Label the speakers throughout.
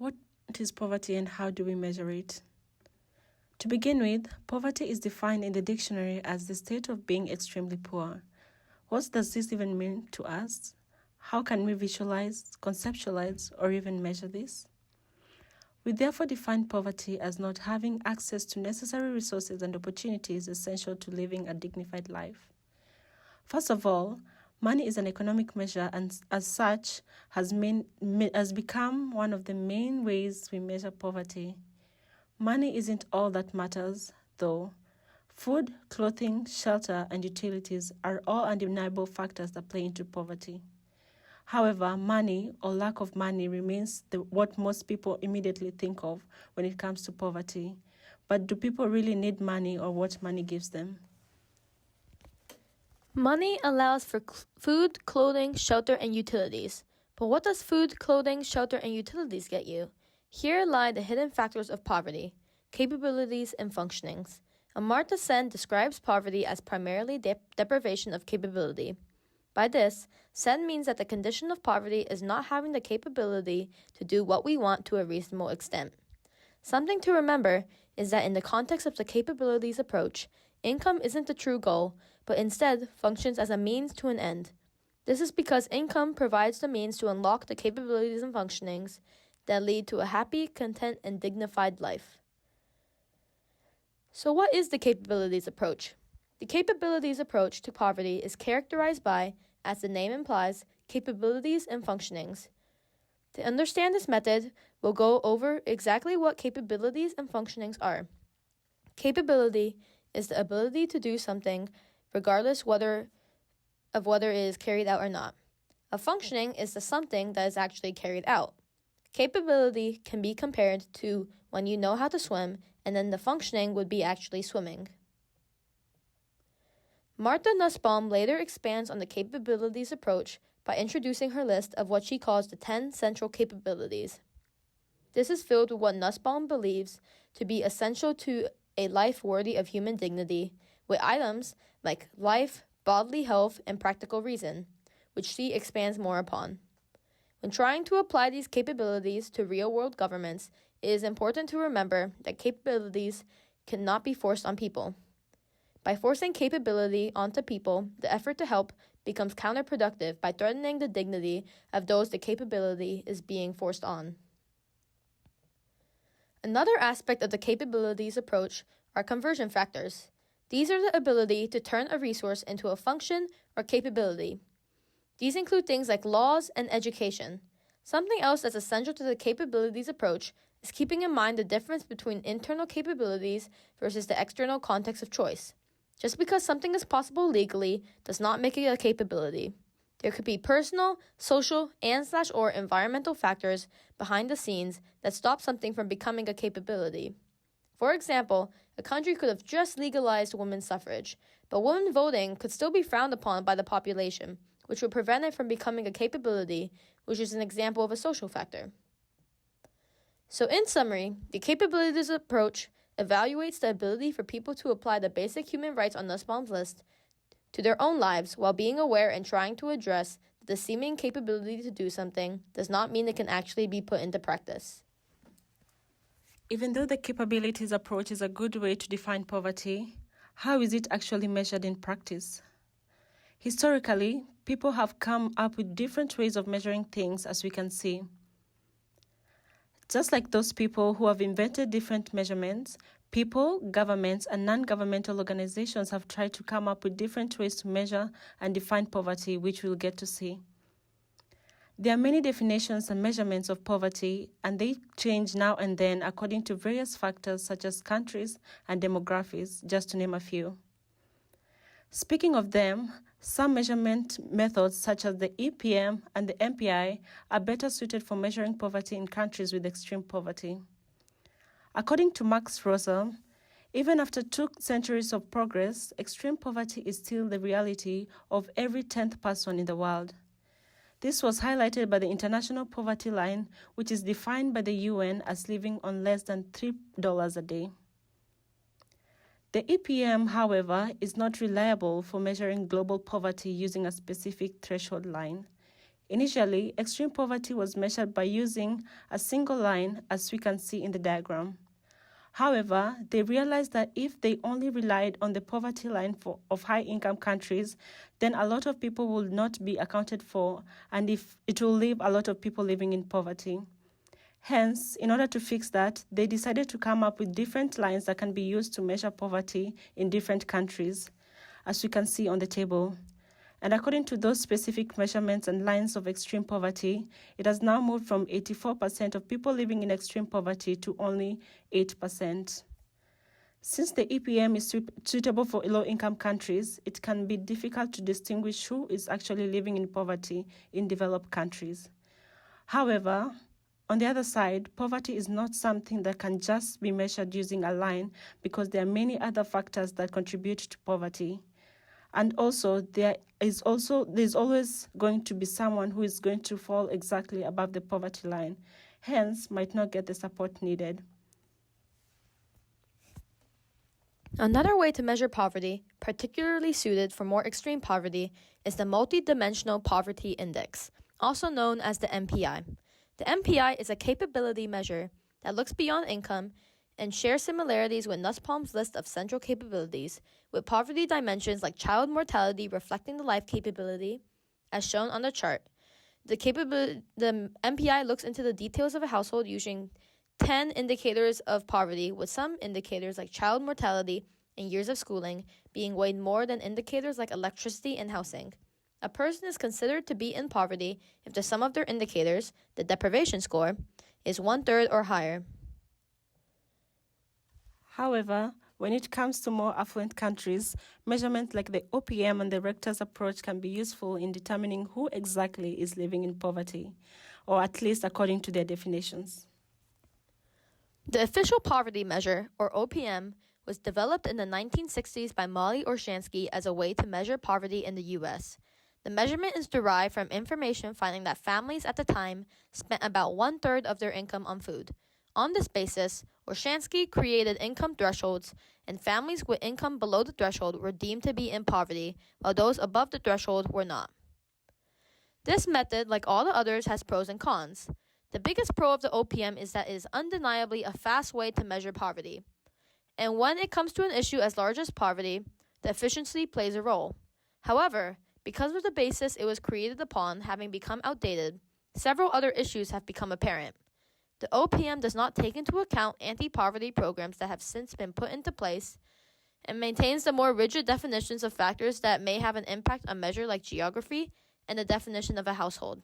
Speaker 1: What is poverty and how do we measure it? To begin with, poverty is defined in the dictionary as the state of being extremely poor. What does this even mean to us? How can we visualize, conceptualize, or even measure this? We therefore define poverty as not having access to necessary resources and opportunities essential to living a dignified life. First of all, money is an economic measure and as such has become one of the main ways we measure poverty. Money isn't all that matters, though. Food, clothing, shelter, and utilities are all undeniable factors that play into poverty. However, money or lack of money remains what most people immediately think of when it comes to poverty. But do people really need money or what money gives them?
Speaker 2: Money allows for food, clothing, shelter, and utilities. But what does food, clothing, shelter, and utilities get you? Here lie the hidden factors of poverty, capabilities, and functionings. Amartya Sen describes poverty as primarily deprivation of capability. By this, Sen means that the condition of poverty is not having the capability to do what we want to a reasonable extent. Something to remember is that in the context of the capabilities approach, income isn't the true goal, but instead functions as a means to an end. This is because income provides the means to unlock the capabilities and functionings that lead to a happy, content, and dignified life. So what is the capabilities approach? The capabilities approach to poverty is characterized by, as the name implies, capabilities and functionings. To understand this method, we'll go over exactly what capabilities and functionings are. Capability is the ability to do something regardless whether it is carried out or not. A functioning is the something that is actually carried out. Capability can be compared to when you know how to swim, and then the functioning would be actually swimming. Martha Nussbaum later expands on the capabilities approach by introducing her list of what she calls the 10 central capabilities. This is filled with what Nussbaum believes to be essential to a life worthy of human dignity, with items like life, bodily health, and practical reason, which she expands more upon. When trying to apply these capabilities to real-world governments, it is important to remember that capabilities cannot be forced on people. By forcing capability onto people, the effort to help becomes counterproductive by threatening the dignity of those the capability is being forced on. Another aspect of the capabilities approach are conversion factors. These are the ability to turn a resource into a function or capability. These include things like laws and education. Something else that's essential to the capabilities approach is keeping in mind the difference between internal capabilities versus the external context of choice. Just because something is possible legally does not make it a capability. There could be personal, social, and/or environmental factors behind the scenes that stop something from becoming a capability. For example, a country could have just legalized women's suffrage, but women voting could still be frowned upon by the population, which would prevent it from becoming a capability, which is an example of a social factor. So in summary, the capabilities approach evaluates the ability for people to apply the basic human rights on Nussbaum's list to their own lives while being aware and trying to address that the seeming capability to do something does not mean it can actually be put into practice.
Speaker 1: Even though the capabilities approach is a good way to define poverty, how is it actually measured in practice? Historically, people have come up with different ways of measuring things, as we can see. Just like those people who have invented different measurements, people, governments, and non-governmental organizations have tried to come up with different ways to measure and define poverty, which we'll get to see. There are many definitions and measurements of poverty, and they change now and then according to various factors such as countries and demographics, just to name a few. Speaking of them, some measurement methods such as the EPM and the MPI are better suited for measuring poverty in countries with extreme poverty. According to Max Rosser, even after 2 centuries of progress, extreme poverty is still the reality of every 10th person in the world. This was highlighted by the International Poverty Line, which is defined by the UN as living on less than $3 a day. The EPM, however, is not reliable for measuring global poverty using a specific threshold line. Initially, extreme poverty was measured by using a single line, as we can see in the diagram. However, they realized that if they only relied on the poverty line of high-income countries, then a lot of people will not be accounted for, and if it will leave a lot of people living in poverty. Hence, in order to fix that, they decided to come up with different lines that can be used to measure poverty in different countries, as we can see on the table. And according to those specific measurements and lines of extreme poverty, it has now moved from 84% of people living in extreme poverty to only 8%. Since the EPM is suitable for low-income countries, it can be difficult to distinguish who is actually living in poverty in developed countries. However, on the other side, poverty is not something that can just be measured using a line because there are many other factors that contribute to poverty. And also, there's always going to be someone who is going to fall exactly above the poverty line, hence might not get the support needed.
Speaker 2: Another way to measure poverty, particularly suited for more extreme poverty, is the Multidimensional Poverty Index, also known as the MPI. The MPI is a capability measure that looks beyond income and shares similarities with Nussbaum's list of central capabilities, with poverty dimensions like child mortality reflecting the life capability, as shown on the chart. The MPI looks into the details of a household using 10 indicators of poverty, with some indicators like child mortality and years of schooling being weighed more than indicators like electricity and housing. A person is considered to be in poverty if the sum of their indicators, the deprivation score, is 1/3 or higher.
Speaker 1: However, when it comes to more affluent countries, measurements like the OPM and the Richter's approach can be useful in determining who exactly is living in poverty, or at least according to their definitions.
Speaker 2: The official poverty measure, or OPM, was developed in the 1960s by Molly Orshansky as a way to measure poverty in the U.S. The measurement is derived from information finding that families at the time spent about 1/3 of their income on food. On this basis, Orshansky created income thresholds, and families with income below the threshold were deemed to be in poverty, while those above the threshold were not. This method, like all the others, has pros and cons. The biggest pro of the OPM is that it is undeniably a fast way to measure poverty. And when it comes to an issue as large as poverty, the efficiency plays a role. However, because of the basis it was created upon having become outdated, several other issues have become apparent. The OPM does not take into account anti-poverty programs that have since been put into place and maintains the more rigid definitions of factors that may have an impact on measures like geography and the definition of a household.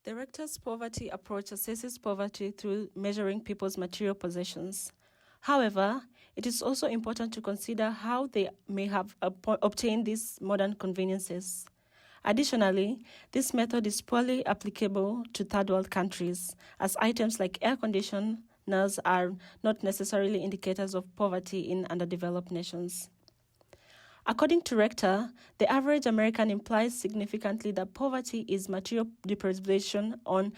Speaker 1: The Richter's poverty approach assesses poverty through measuring people's material possessions. However, it is also important to consider how they may have obtained these modern conveniences. Additionally, this method is poorly applicable to third world countries, as items like air conditioners are not necessarily indicators of poverty in underdeveloped nations. According to Richter, the average American implies significantly that poverty is material deprivation on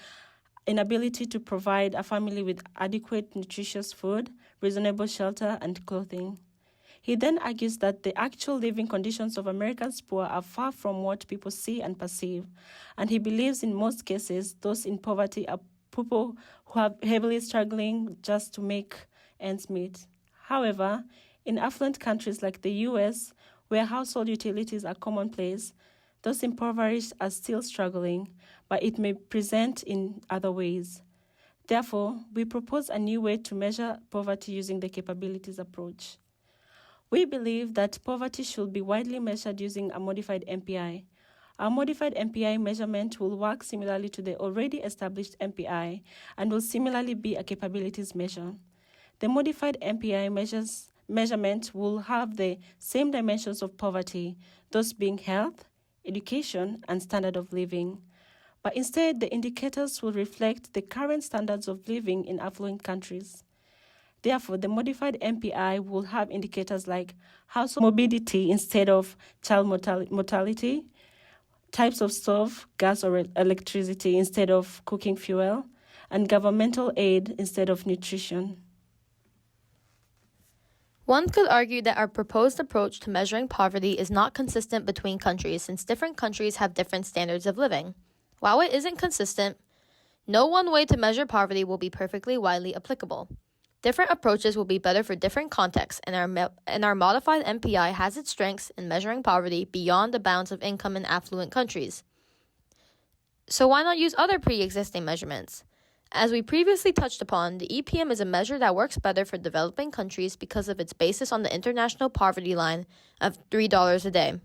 Speaker 1: inability to provide a family with adequate nutritious food, reasonable shelter, and clothing. He then argues that the actual living conditions of Americans poor are far from what people see and perceive, and he believes in most cases those in poverty are people who are heavily struggling just to make ends meet. However, in affluent countries like the US, where household utilities are commonplace, those impoverished are still struggling, but it may present in other ways. Therefore, we propose a new way to measure poverty using the capabilities approach. We believe that poverty should be widely measured using a modified MPI. Our modified MPI measurement will work similarly to the already established MPI and will similarly be a capabilities measure. The modified MPI measurement will have the same dimensions of poverty, those being health, education, and standard of living. But instead, the indicators will reflect the current standards of living in affluent countries. Therefore, the modified MPI will have indicators like household morbidity instead of child mortality, types of stove, gas or electricity instead of cooking fuel, and governmental aid instead of nutrition.
Speaker 2: One could argue that our proposed approach to measuring poverty is not consistent between countries since different countries have different standards of living. While it isn't consistent, no one way to measure poverty will be perfectly widely applicable. Different approaches will be better for different contexts, and our modified MPI has its strengths in measuring poverty beyond the bounds of income in affluent countries. So why not use other pre-existing measurements? As we previously touched upon, the EPM is a measure that works better for developing countries because of its basis on the international poverty line of $3 a day.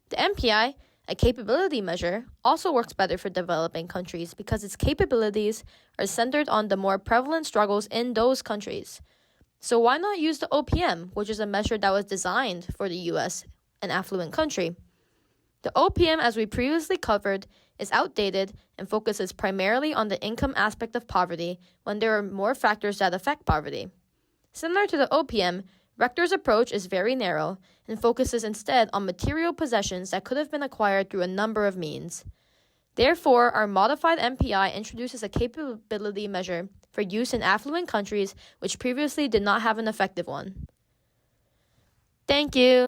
Speaker 2: The MPI, a capability measure, also works better for developing countries because its capabilities are centered on the more prevalent struggles in those countries. So why not use the OPM, which is a measure that was designed for the US, an affluent country? The OPM, as we previously covered, is outdated and focuses primarily on the income aspect of poverty when there are more factors that affect poverty. Similar to the OPM, Rector's approach is very narrow and focuses instead on material possessions that could have been acquired through a number of means. Therefore, our modified MPI introduces a capability measure for use in affluent countries which previously did not have an effective one. Thank you.